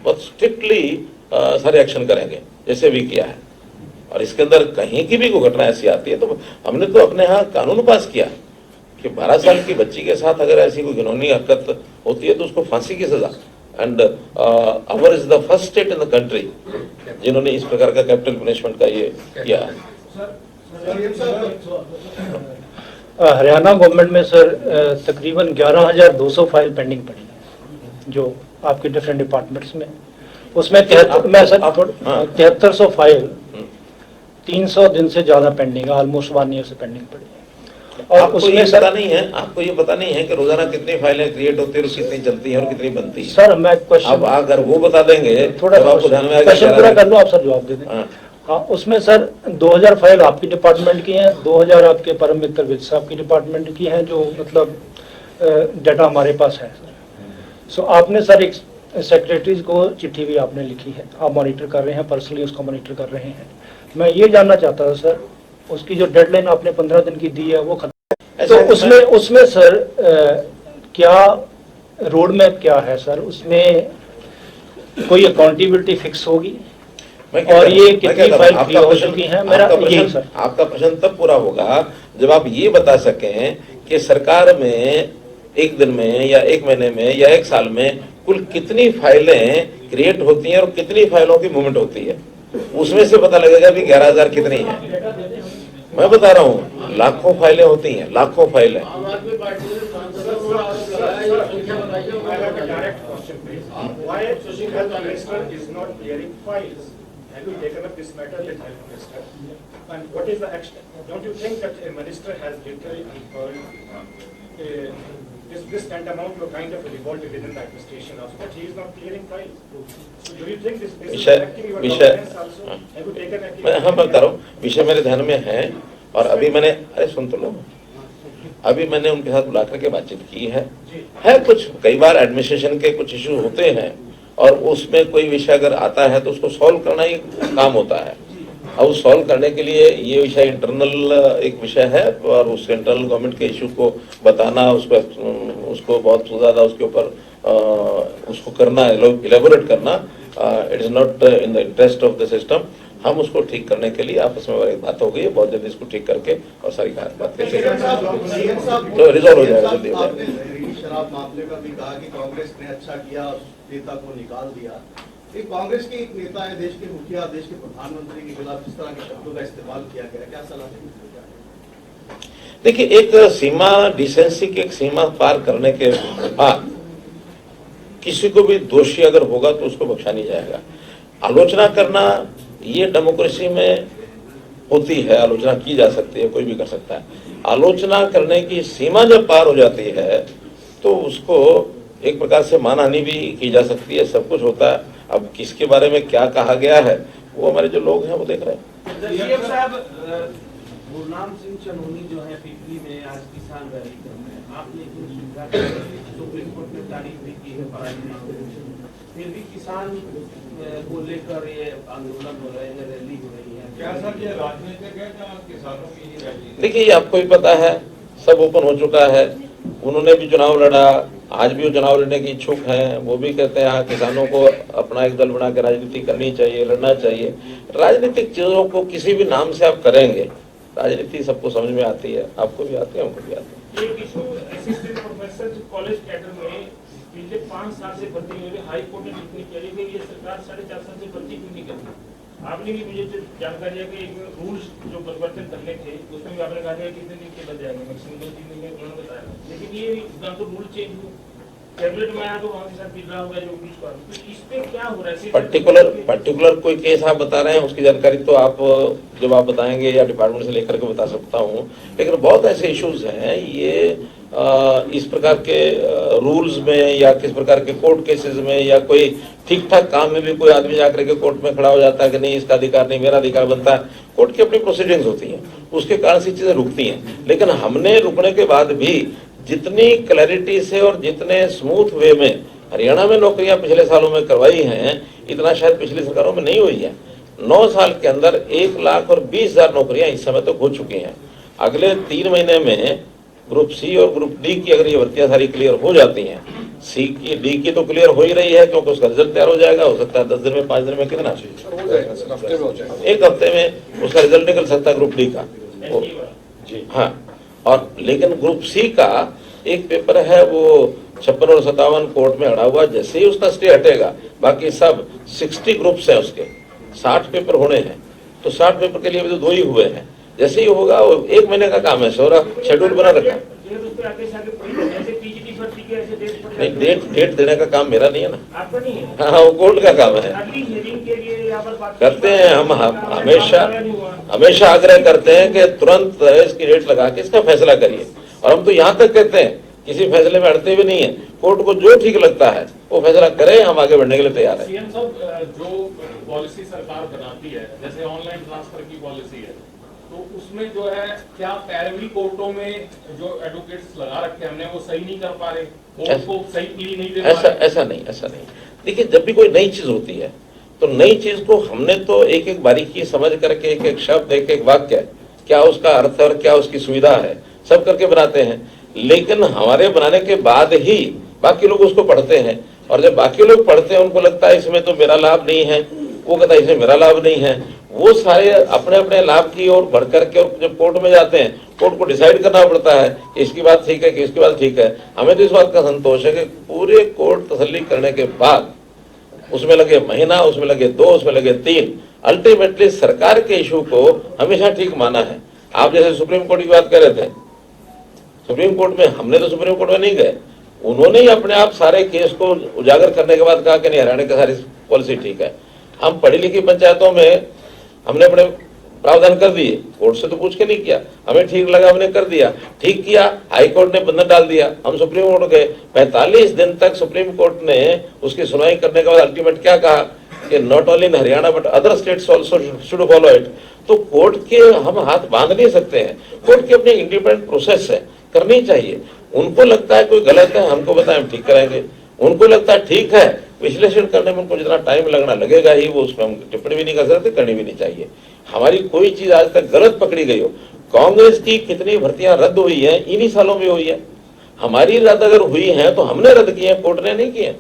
बहुत स्ट्रिक्टली सारे एक्शन करेंगे जैसे भी किया है। और इसके अंदर कहीं की भी कोई घटना ऐसी आती है तो हमने तो अपने यहाँ कानून पास किया कि 12 साल की बच्ची के साथ अगर ऐसी कोई घिनौनी हरकत होती है तो उसको फांसी की सजा। And our is the first state in the country जिन्होंने इस प्रकार का कैपिटल पनिशमेंट का ये किया है। हरियाणा गवर्नमेंट में सर तकरीबन 11,200 फाइल पेंडिंग पड़ी है जो आपके डिफरेंट डिपार्टमेंट्स में। उसमें 7300 फाइल 300 दिन से ज्यादा पेंडिंग है, ऑलमोस्ट 1 ईयर से पेंडिंग पड़ी है। और आपको ये पता नहीं है, आपको ये पता नहीं है कि रोजाना कितनी फाइलें क्रिएट होती है और कितनी चलती है और कितनी बनती है? सर मैं क्वेश्चन, अब अगर वो बता देंगे थोड़ा आपको ध्यान में क्वेश्चन पूरा कर लो, आप सर जवाब दे दें। हाँ, उसमें सर 2000 फाइल आपकी डिपार्टमेंट की हैं, 2000 आपके परम मित्र विज साहब की डिपार्टमेंट की हैं, जो मतलब डाटा हमारे पास है सर। सो आपने सर एक सेक्रेटरीज को चिट्ठी भी आपने लिखी है, आप मॉनिटर कर रहे हैं, पर्सनली उसको मॉनिटर कर रहे हैं। मैं ये जानना चाहता था सर, उसकी जो डेडलाइन आपने 15 दिन की दी है वो खत्म, तो उसमें सर क्या रोड मैप क्या है सर? उसमें कोई अकाउंटेबिलिटी फिक्स होगी? और ये कितनी फाइल फ्री हो चुकी है? मेरा यही सर। आपका प्रश्न तब पूरा होगा जब आप ये बता सकें कि सरकार में एक दिन में या एक महीने में या एक साल में कुल कितनी फाइलें क्रिएट होती हैं और कितनी फाइलों की मूवमेंट होती है, उसमें से पता लगेगा भी 11,000 कितनी है। मैं बता रहा हूँ, लाखों फाइलें होती हैं, लाखों फाइलें। आम आदमी पार्टी ने सांसदों को आरोप लगाया, ये संख्या बताइए। direct question, please. Why health minister is not clearing files? Have you taken up this matter with health minister? And what is the action? Don't you think that a minister has literally unfurled this tantamount to a kind of a revolt within the administration also, but he is not clearing files? So do you think this is affecting your governance also? Have you taken a मैं बता रहा हूँ, विषय मेरे ध्यान में है और अभी मैंने, अरे सुन तो लो, अभी मैंने उनके साथ बुला करके बातचीत की है कुछ, कई बार एडमिनिस्ट्रेशन के कुछ इश्यू होते हैं और उसमें कोई विषय अगर आता है तो उसको सॉल्व करना ही काम होता है। अब उस सॉल्व करने के लिए ये विषय इंटरनल एक विषय है और उस इंटरनल गवर्नमेंट के इश्यू को बताना, उसको बहुत ज्यादा उसके ऊपर उसको करना, इलेबोरेट करना, it is not in the interest of the system. हम उसको ठीक करने के लिए आपस में एक बात हो गई है, बहुत जल्दी इसको ठीक करके और सारी बात तो रिजॉल्व हो जाएगा, जल्दी हो जाएगा। शराब मामले में भी कहा कि कांग्रेस ने अच्छा किया, नेता को निकाल दिया। एक कांग्रेस के एक नेता है, देश के मुखिया, देश के प्रधानमंत्री के खिलाफ इस तरह के शब्दों का इस्तेमाल किया गया, क्या सलाह देंगे? देखिए, एक सीमा, डिसेंसी की एक सीमा पार करने के बाद किसी को भी दोषी अगर होगा तो उसको बख्शा नहीं जाएगा। आलोचना करना ये डेमोक्रेसी में होती है, आलोचना की जा सकती है, कोई भी कर सकता है। आलोचना करने की सीमा जब पार हो जाती है तो उसको एक प्रकार से मानहानि भी की जा सकती है, सब कुछ होता है। अब किसके बारे में क्या कहा गया है वो हमारे जो लोग हैं वो देख रहे हैं। सीएम साहब, गुरनाम सिंह चनोनी जो है पिपली में आज किसान रैली कर रहे हैं, आपने जो सुविधा सुप्रीम कोर्ट ने तारीफ भी की है, फिर भी किसान को लेकर ये आंदोलन हो रहे हैं, रैली हो रही है, क्या सर ये राजनीतिक है क्या किसानों की ही रैली? देखिए, आपको भी पता है, सब ओपन हो चुका है। उन्होंने भी चुनाव लड़ा, आज भी वो चुनाव लड़ने की इच्छुक हैं। वो भी कहते हैं हाँ, किसानों को अपना एक दल बना के राजनीति करनी चाहिए, लड़ना चाहिए। राजनीतिक चीजों को किसी भी नाम से आप करेंगे, राजनीति सबको समझ में आती है, आपको भी आती है, हमको भी आती है। एक issue assistant professor college cadre में पिछले 5 साल से भर्ती हुई, हाई कोर्ट ने टिप्पणी की कि ये सरकार 4.5 साल से भर्ती क्यों नहीं करती। आपने भी मुझे जानकारी है कि एक रूल्स जो परिवर्तन करने थे उसमें भी आपने कहा था कि कितने दिन के बन जाएंगे, मैक्सिमम 2-3 दिन में उन्होंने बताया, लेकिन ये ना तो रूल चेंज हुआ, कैबिनेट में आया तो वहाँ के साथ बिगड़ा हुआ है जो पुलिस को। तो इस पे क्या हो रहा है? पर्टिकुलर कोई केस आप बता रहे हैं, उसकी जानकारी तो आप जब आप बताएंगे या डिपार्टमेंट से लेकर के बता सकता हूँ, लेकिन बहुत ऐसे इश्यूज हैं ये इस प्रकार के रूल्स में या किस प्रकार के कोर्ट केसेस में या कोई ठीक ठाक काम में भी कोई आदमी जाकर के कोर्ट में खड़ा हो जाता है कि नहीं इसका अधिकार नहीं, मेरा अधिकार बनता है। कोर्ट की अपनी प्रोसीडिंग्स होती हैं, उसके कारण से चीजें रुकती हैं। लेकिन हमने रुकने के बाद भी जितनी क्लैरिटी से और जितने स्मूथ वे में हरियाणा में नौकरियां पिछले सालों में करवाई हैं, इतना शायद पिछली सरकारों में नहीं हुई है। 9 साल के अंदर 1,20,000 नौकरियां इस समय तक हो चुकी हैं। अगले 3 महीने में ग्रुप सी और ग्रुप डी की अगर ये भर्तियां सारी क्लियर हो जाती हैं, सी की डी की तो क्लियर हो ही रही है क्योंकि उसका रिजल्ट तैयार हो जाएगा, हो सकता है 10 दिन में 5 दिन में, कितना 1 हफ्ते में उसका रिजल्ट निकल सकता है ग्रुप डी का जी हाँ। और लेकिन ग्रुप सी का एक पेपर है वो 56 और 57 कोर्ट में अड़ा हुआ, जैसे ही उसका स्टे हटेगा बाकी सब 60 ग्रुप्स हैं, उसके 60 पेपर होने हैं, तो 60 पेपर के लिए अभी तो 2 ही हुए हैं। जैसे ही होगा वो 1 महीने का काम है, सारा शेड्यूल बना रखा है। नहीं, डेट देने का काम मेरा नहीं है ना, हाँ वो कोर्ट का काम है। करते हैं हम हमेशा आग्रह करते हैं कि तुरंत इसकी डेट लगा के इसका फैसला करिए, और हम तो यहाँ तक कहते हैं किसी फैसले में अड़ते भी नहीं है। कोर्ट को जो ठीक लगता है वो फैसला करे, हम आगे बढ़ने के लिए तैयार है। सीएम साहब, जो पॉलिसी सरकार बनाती है, जैसे ऑनलाइन ट्रांसफर की पॉलिसी है, तो उसमें जो है क्या पैरवी कोर्टों में जो एडवोकेट्स लगा रखे हमने वो सही नहीं कर पा रहे, कोर्ट को सही प्ली नहीं दे पा रहे? ऐसा नहीं। देखिए, जब भी कोई नई चीज होती है तो नई चीज को हमने तो एक एक बारीकी समझ करके एक एक शब्द, एक एक वाक्य, क्या उसका अर्थ और क्या उसकी सुविधा है, सब करके बनाते हैं। लेकिन हमारे बनाने के बाद ही बाकी लोग उसको पढ़ते हैं, और जब बाकी लोग पढ़ते हैं उनको लगता है इसमें तो मेरा लाभ नहीं है, वो कहता है इसमें मेरा लाभ नहीं है। वो सारे अपने अपने लाभ की ओर बढ़ करके और जब कोर्ट में जाते हैं कोर्ट को डिसाइड करना पड़ता है कि इसकी बात ठीक है कि इसकी बात ठीक है। हमें तो इस बात का संतोष है कि पूरे कोर्ट तसल्ली करने के बाद उसमें लगे महीना, उसमें लगे 2, उसमें लगे 3, अल्टीमेटली सरकार के इशू को हमेशा ठीक माना है। आप जैसे सुप्रीम कोर्ट की बात कर रहे थे, सुप्रीम कोर्ट में हमने तो सुप्रीम कोर्ट में नहीं गए, उन्होंने ही अपने आप सारे केस को उजागर करने के बाद कहा कि नहीं, हरियाणा की सारी पॉलिसी ठीक है। हम पढ़ी लिखी पंचायतों में हमने अपने प्रावधान कर दिए, कोर्ट से तो पूछ के नहीं किया, हमें ठीक लगा हमने कर दिया, ठीक किया, हाई कोर्ट ने बंधन डाल दिया, हम सुप्रीम कोर्ट गए, 45 दिन तक सुप्रीम कोर्ट ने उसकी सुनवाई करने के बाद अल्टीमेट क्या कहा कि not only in Haryana but other states also should follow it. तो कोर्ट के हम हाथ बांध नहीं सकते हैं, कोर्ट की अपनी इंडिपेंडेंट प्रोसेस है, करनी चाहिए। उनको लगता है कोई गलत है, हमको बताएं, हम ठीक कराएंगे। उनको लगता है ठीक है, विश्लेषण करने में उनको जितना टाइम लगना लगेगा ही, वो उसमें हम टिप्पणी भी नहीं कर सकते, करनी भी नहीं चाहिए। हमारी कोई चीज आज तक गलत पकड़ी गई हो, कांग्रेस की कितनी भर्तियां रद्द हुई है, इन्हीं सालों में हुई है। हमारी रद्द अगर हुई है तो हमने रद्द की है, कोर्ट ने नहीं किए।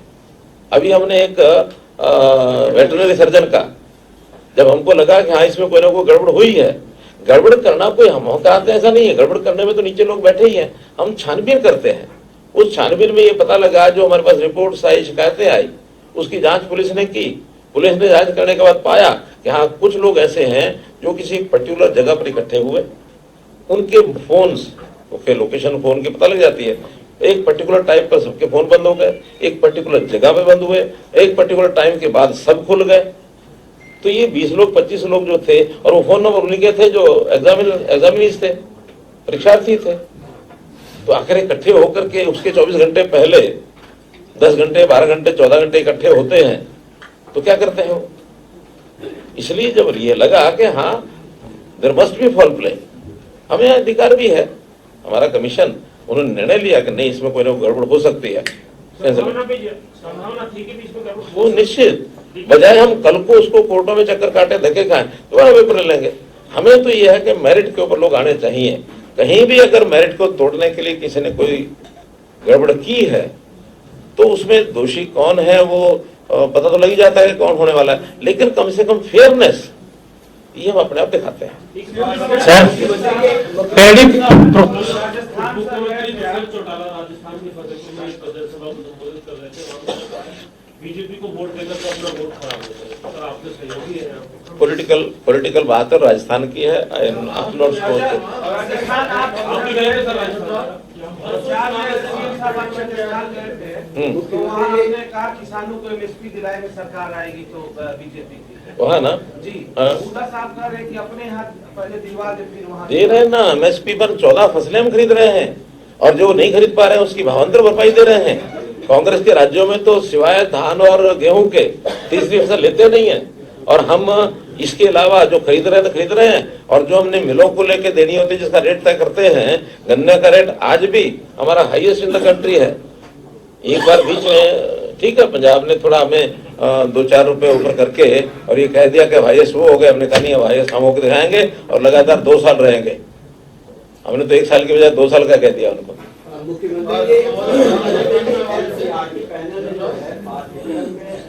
अभी हमने एक वेटरनरी सर्जन का, जब हमको लगा कि हाँ इसमें कोई ना कोई गड़बड़ हुई है, गड़बड़ करना कोई हम कहते हैं ऐसा नहीं है, गड़बड़ करने में तो नीचे लोग बैठे ही हैं, हम छानबीन करते हैं। उस छानबीन में ये पता लगा, जो हमारे पास रिपोर्ट्स आई, शिकायतें आई, उसकी जांच पुलिस ने की। पुलिस ने जांच करने के बाद पाया कि हाँ कुछ लोग ऐसे हैं जो किसी पर्टिकुलर जगह पर इकट्ठे हुए, उनके फोन्स के लोकेशन फोन की पता लग जाती है, एक पर्टिकुलर टाइम पर सबके फोन बंद हो गए, एक पर्टिकुलर जगह पे बंद हुए, एक पर्टिकुलर टाइम के बाद सब खुल गए। तो ये 20 लोग 25 लोग जो थे, और वो फोन नंबर उन्हीं के थे जो एग्जामिनीज थे, परीक्षार्थी थे। तो आखिर इकट्ठे होकर के उसके 24 घंटे पहले 10 घंटे 12 घंटे 14 घंटे इकट्ठे होते हैं, तो क्या करते हैं वो? इसलिए जब ये लगा कि हाँ there must be foul play, हमें अधिकार भी है, हमारा कमीशन उन्होंने निर्णय लिया कि नहीं इसमें कोई ना कोई गड़बड़ हो सकती है, संभावना थी कि इसमें गड़बड़ वो निश्चित, बजाय हम कल को उसको कोर्टों में चक्कर काटे धक्के खाएं दोबारा पेपर ले लेंगे। हमें तो यह है कि मेरिट के ऊपर लोग आने चाहिए। कहीं भी अगर मेरिट को तोड़ने के लिए किसी ने कोई गड़बड़ की है तो उसमें दोषी कौन है वो पता तो लग ही जाता है कि कौन होने वाला है, लेकिन कम से कम फेयरनेस ये हम अपने आप दिखाते हैं। बीजेपी को वोट देकर तो अपना वोट खराब होता है, सर आपके सहयोगी है। पॉलिटिकल बात है, राजस्थान की है। किसानों को एमएसपी दिलाएंगे, सरकार आएगी तो बीजेपी की वहाँ ना जी साहब कह रहे कि अपने हाथ पहले दिलवा दे, फिर वहाँ दे रहे हैं ना। एमएसपी पर 14 फसलें हम खरीद रहे हैं, और जो नहीं खरीद पा रहे हैं उसकी भावांतर भरपाई दे रहे हैं। कांग्रेस के राज्यों में तो सिवाय धान और गेहूं के तीसरी फसल लेते नहीं है, और हम इसके अलावा जो खरीद रहे हैं तो खरीद रहे हैं, और जो हमने मिलों को लेके देनी होती है जिसका रेट तय करते हैं, गन्ने का रेट आज भी हमारा हाईएस्ट इन द कंट्री है। एक बार बीच में ठीक है पंजाब ने थोड़ा हमें 2-4 रुपए ऊपर करके और ये कह दिया कि हाईएस्ट वो हो गए, हमने कहा नहीं हाईएस्ट हम होकर दिखाएंगे और लगातार 2 साल रहेंगे। हमने तो 1 साल की बजाय 2 साल का कह दिया उनको।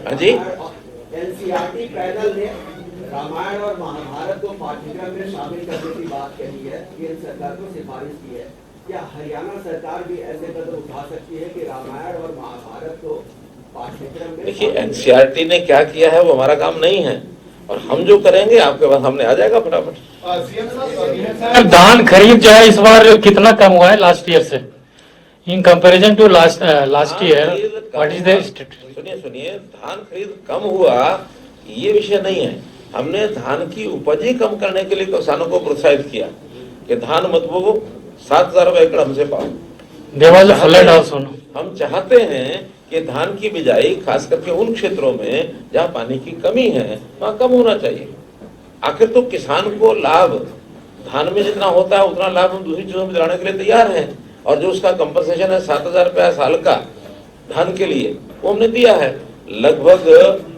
हाँ जी, एनसीईआरटी पैनल ने रामायण और महाभारत को पाठ्यक्रम में शामिल करने की बात कही है, केंद्र सरकार को सिफारिश की है। क्या हरियाणा सरकार भी ऐसे कदम उठा सकती है कि रामायण और महाभारत को पाठ्यक्रम में? देखिए एनसीईआरटी ने क्या किया है वो हमारा काम नहीं है, और हम जो करेंगे आपके पास हमने आ जाएगा फटाफट। धान खरीद जो है इस बार कितना कम हुआ है लास्ट ईयर से, in comparison to last year? What is the? सुनिए, धान खरीद कम हुआ ये विषय नहीं है। हमने धान की उपज ही कम करने के लिए किसानों को प्रोत्साहित किया कि धान मत बोओ, 7,000 रुपए एकड़ हमसे पाओ। हम चाहते हैं कि धान की बिजाई खास करके उन क्षेत्रों में जहाँ पानी की कमी है वहाँ कम होना चाहिए। आखिर तो किसान को लाभ धान में जितना होता है उतना लाभ हम दूसरी चीजों में दिलाने के लिए तैयार हैं, और जो उसका कंपनसेशन है 7,000 रुपया साल का धान के लिए वो हमने दिया है। लगभग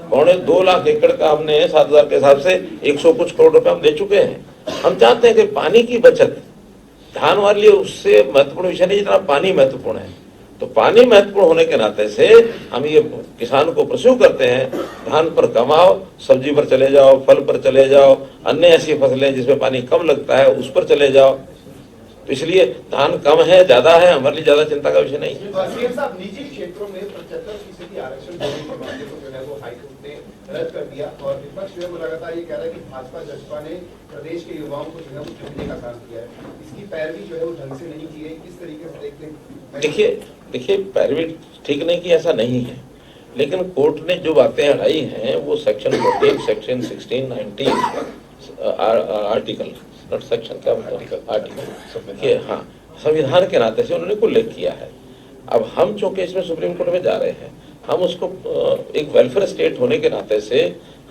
2.25 लाख एकड़ का हमने 7,000 के हिसाब से 100 कुछ करोड़ रुपए हम दे चुके हैं। हम चाहते हैं कि पानी की बचत धान वाले लिए उससे महत्वपूर्ण विषय नहीं जितना पानी महत्वपूर्ण है। तो पानी महत्वपूर्ण होने के नाते से हम ये किसान को प्रस्यू करते हैं, धान पर कमाओ, सब्जी पर चले जाओ, फल पर चले जाओ, अन्य ऐसी फसलें जिसमें पानी कम लगता है उस पर चले जाओ। तो इसलिए धान कम है ज्यादा है हमारे लिए ज्यादा चिंता का विषय नहीं है। सीएम साहब, निजी क्षेत्रों में 75% आरक्षण देने के मामले को जो है वो हाईकोर्ट ने रद्द कर दिया और विपक्ष जो है वो लगातार ये कह रहा है कि भाजपा जसपा ने प्रदेश के युवाओं को जो है वो चुनने का काम किया है, इसकी पैरवी जो है वो ढंग से नहीं की गई, किस तरीके से देखते हैं? देखिए पैरवी ठीक नहीं की ऐसा नहीं है, लेकिन कोर्ट ने जो बातें हटाई हैं वो section 14, section 16, 19 article not section क्या मतलब आर्टिकल हाँ संविधान के नाते से उन्होंने उल्लेख किया है। अब हम चूंकि इसमें सुप्रीम कोर्ट में जा रहे हैं, हम उसको एक वेलफेयर स्टेट होने के नाते से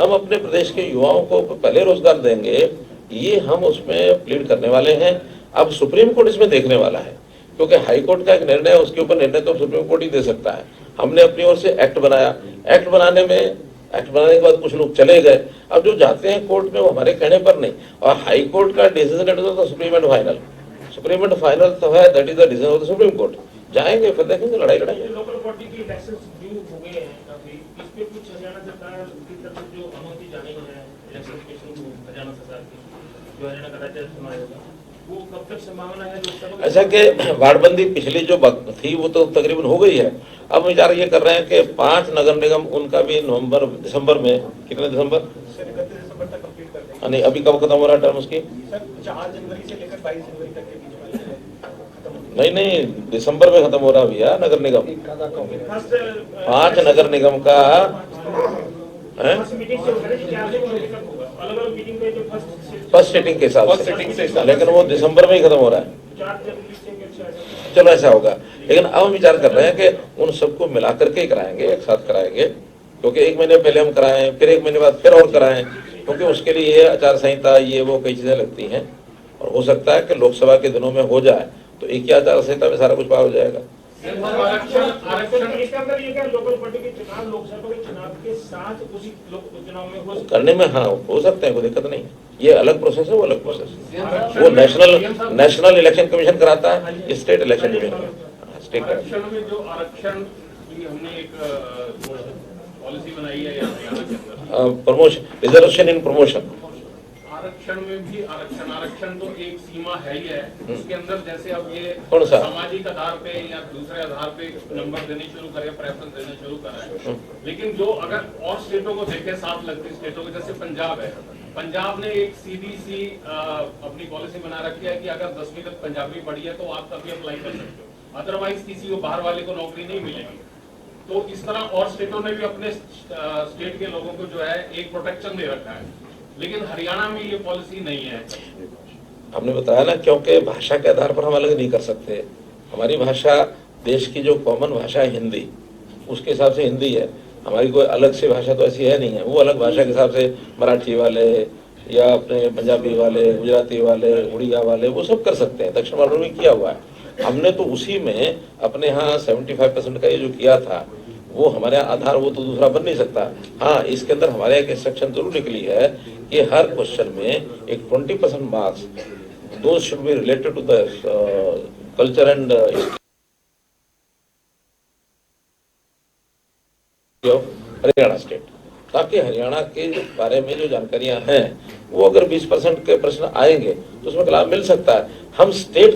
हम अपने प्रदेश के युवाओं को पहले रोजगार देंगे, ये हम उसमें प्लीड करने वाले हैं। अब सुप्रीम कोर्ट इसमें देखने वाला है, क्योंकि हाई कोर्ट का एक निर्णय है, उसके ऊपर निर्णय तो सुप्रीम कोर्ट ही दे सकता है। हमने अपनी ओर से एक्ट बनाया, एक्ट बनाने के बाद कुछ लोग चले गए, अब जो जाते हैं कोर्ट में वो हमारे कहने पर नहीं, और हाई कोर्ट का decision it is the supreme and final, supreme and final तो है, that is the decision of the supreme court. जाएंगे फिर देखेंगे लड़ाई लोकल बॉडी के इलेक्शंस ड्यू हो गए हैं काफी, इस पे कुछ हरियाणा सरकार की तरफ से जो अनुमति जानी है इलेक्शन कमीशन को, हरियाणा सरकार की जो हरियाणा का राज्य चुनाव होगा, वो कब तक संभावना है लोकसभा? ऐसा कि वार्डबंदी पिछली जो थी वो तो तकरीबन हो गई है। अब विचार ये कर रहे हैं कि 5 नगर निगम उनका भी दिसंबर में, कितने दिसंबर 31 दिसंबर तक कंप्लीट कर देंगे। नहीं अभी कब खत्म हो रहा है टर्म उसकी? सर 4 जनवरी से लेकर 22 जनवरी तक के बीच नहीं दिसंबर में खत्म हो रहा भैया नगर निगम। 5 नगर निगम का फर्स्ट सीटिंग के हिसाब से, लेकिन वो दिसंबर में ही खत्म हो रहा है। चलो ऐसा होगा, लेकिन अब हम विचार कर रहे हैं कि उन सबको मिला करके ही कराएंगे, एक साथ कराएंगे, क्योंकि 1 महीने पहले हम कराएं, फिर 1 महीने बाद फिर और कराएं, क्योंकि उसके लिए ये आचार संहिता ये वो कई चीजें लगती हैं, और हो सकता है कि लोकसभा के दिनों में हो जाए तो एक ही आचार संहिता में सारा कुछ पार हो जाएगा। लोकल बॉडी के चुनाव लोकसभा के चुनाव के साथ उसी चुनाव में करने में हाँ हो सकते हैं, कोई दिक्कत नहीं है। ये अलग प्रोसेस है, वो अलग प्रोसेस है, वो नेशनल इलेक्शन कमीशन कराता है, स्टेट इलेक्शन कमीशन स्टेट आरक्षण में जो आरक्षण की हमने एक पॉलिसी बनाई है हरियाणा के अंदर, प्रमोशन, रिजर्वेशन इन प्रमोशन, आरक्षण में भी आरक्षण तो एक सीमा है ही है, उसके अंदर जैसे अब ये कौन सा सामाजिक आधार पे या दूसरे आधार पे नंबर देने शुरू करे, प्रेफरेंस देने शुरू करा, लेकिन जो अगर और स्टेटों को देखे, साथ लगती स्टेटों के, जैसे पंजाब है, पंजाब ने एक सीधी सी अपनी पॉलिसी बना रखी है कि अगर 10वीं तक पंजाबी पढ़ी है तो आप तभी अप्लाई कर सकते हो, अदरवाइज किसी को बाहर वाले को नौकरी नहीं मिलेगी। तो इस तरह और स्टेटों ने भी अपने स्टेट के लोगों को जो है एक प्रोटेक्शन दे रखा है, लेकिन हरियाणा में ये पॉलिसी नहीं है। हमने बताया ना, क्योंकि भाषा के आधार पर हम अलग नहीं कर सकते। हमारी भाषा देश की जो कॉमन भाषा है हिंदी, उसके हिसाब से हिंदी है, हमारी कोई अलग से भाषा तो ऐसी है नहीं है। वो अलग भाषा के हिसाब से मराठी वाले या अपने पंजाबी वाले, गुजराती वाले, उड़िया वाले, वो सब कर सकते हैं। दक्षिण भारत में किया हुआ है हमने, तो उसी में अपने यहाँ 75% का ये जो किया था वो हमारे आधार, वो तो दूसरा बन नहीं सकता। हाँ, इसके अंदर हमारे एक सेक्शन जरूर निकली है कि हर क्वेश्चन में एक 20% marks, those should be related to the culture and Haryana state, ताकि हरियाणा के बारे में जो जानकारियां हैं वो अगर 20% के प्रश्न आएंगे तो उसमें लाभ मिल सकता है। हम स्टेट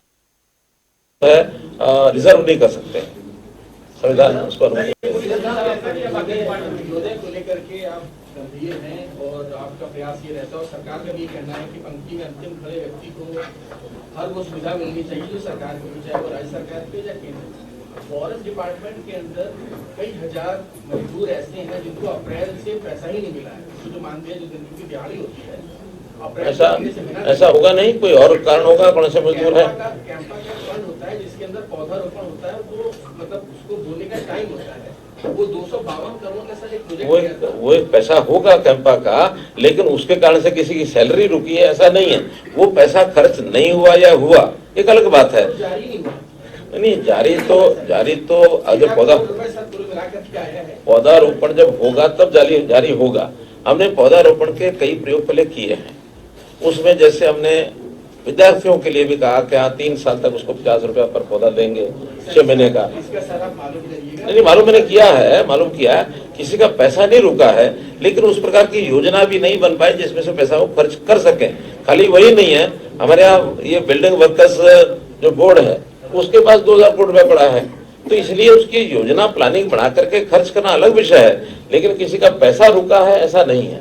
रिजर्व नहीं कर सकते, संविधान उसको अनुमति को लेकर के आप गंभीर हैं और आपका प्रयास ये रहता है, और सरकार का भी कहना है कि पंक्ति में अंतिम खड़े व्यक्ति को हर वो सुविधा मिलनी चाहिए जो सरकार को, चाहे वो राज्य सरकार पे या केंद्र। फॉरेस्ट डिपार्टमेंट के अंदर कई हजार मजदूर ऐसे हैं जिनको अप्रैल से पैसा ही नहीं मिला है, जो मानते हैं जो दिन की दिहाड़ी होती है। ऐसा होगा नहीं, कोई और कारण होगा, कौन से मजदूर है। कैंपा का फंड होता है जिसके अंदर पौधारोपण होता है, वो मतलब उसको बोने का टाइम होता है, वो 252 करोड़ का सर एक प्रोजेक्ट, वो एक पैसा होगा कैंपा का, लेकिन उसके कारण से किसी की सैलरी रुकी है ऐसा नहीं है। वो पैसा खर्च नहीं हुआ या हुआ एक अलग बात है। जारी नहीं हुआ, नहीं जारी तो अगर पौधारोपण जब होगा तब जारी होगा। हमने पौधारोपण के कई प्रयोग पहले किए हैं, उसमें जैसे हमने विद्यार्थियों के लिए भी कहा कि हाँ 3 साल तक उसको 50 रुपया पर पौधा देंगे 6 महीने का। नहीं मालूम मैंने किया है, मालूम किया है, किसी का पैसा नहीं रुका है, लेकिन उस प्रकार की योजना भी नहीं बन पाई जिसमें से पैसा वो खर्च कर सके। खाली वही नहीं है, हमारे यहाँ ये बिल्डिंग वर्कर्स जो बोर्ड है उसके पास 2000 करोड़ रुपया पड़ा है, तो इसलिए उसकी योजना प्लानिंग बना करके खर्च करना अलग विषय है, लेकिन किसी का पैसा रुका है ऐसा नहीं है।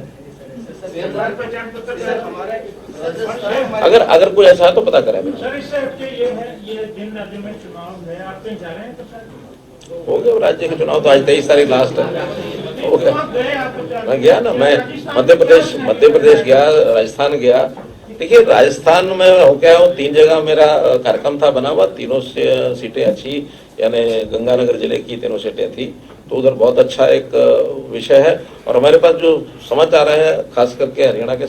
अगर कोई ऐसा है तो पता करें। सर इस हफ्ते ये जिन राज्यों में चुनाव है, आप कहीं जा रहे हैं तो सर? हो गया राज्य के चुनाव तो आज 23 तारीख लास्ट है, हो गया। मैं गया ना, मैं मध्य प्रदेश गया, राजस्थान गया। देखिए राजस्थान में हो गया हूँ, 3 जगह मेरा कार्यक्रम था बना हुआ, तीनों सीटें अच्छी, यानी गंगानगर जिले की तीनों सीटें थी, तो उधर बहुत अच्छा एक विषय है। और हमारे पास जो समाचार है खास करके हरियाणा के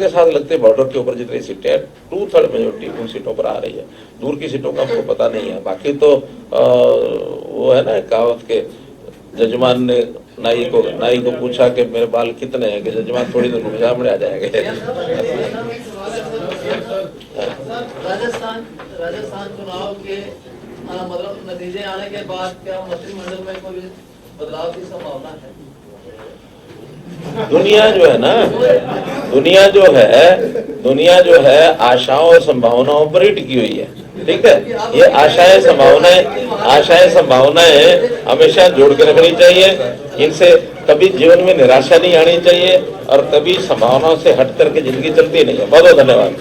साथ लगते बॉर्डर के ऊपर जितनी सीटें हैं 2/3 मेजोरिटी उन सीटों पर आ रही है। दूर की सीटों का हमको पता नहीं है, बाकी तो वो है ना कहावत के, जजमान ने नाई को पूछा कि मेरे बाल कितने हैं, कि जजमान थोड़ी देर रुक जा, आ जाएंगे। राजस्थान चुनाव के मतलब नतीजे आने के बाद क्या मंत्रिमंडल में कोई बदलाव की संभावना है? दुनिया जो है आशाओं और संभावनाओं पर ही टिकी हुई है, ठीक है। ये आशाएं संभावनाएं हमेशा जोड़ के रखनी चाहिए, इनसे कभी जीवन में निराशा नहीं आनी चाहिए और कभी संभावनाओं से हट करके जिंदगी चलती नहीं है। बहुत बहुत धन्यवाद।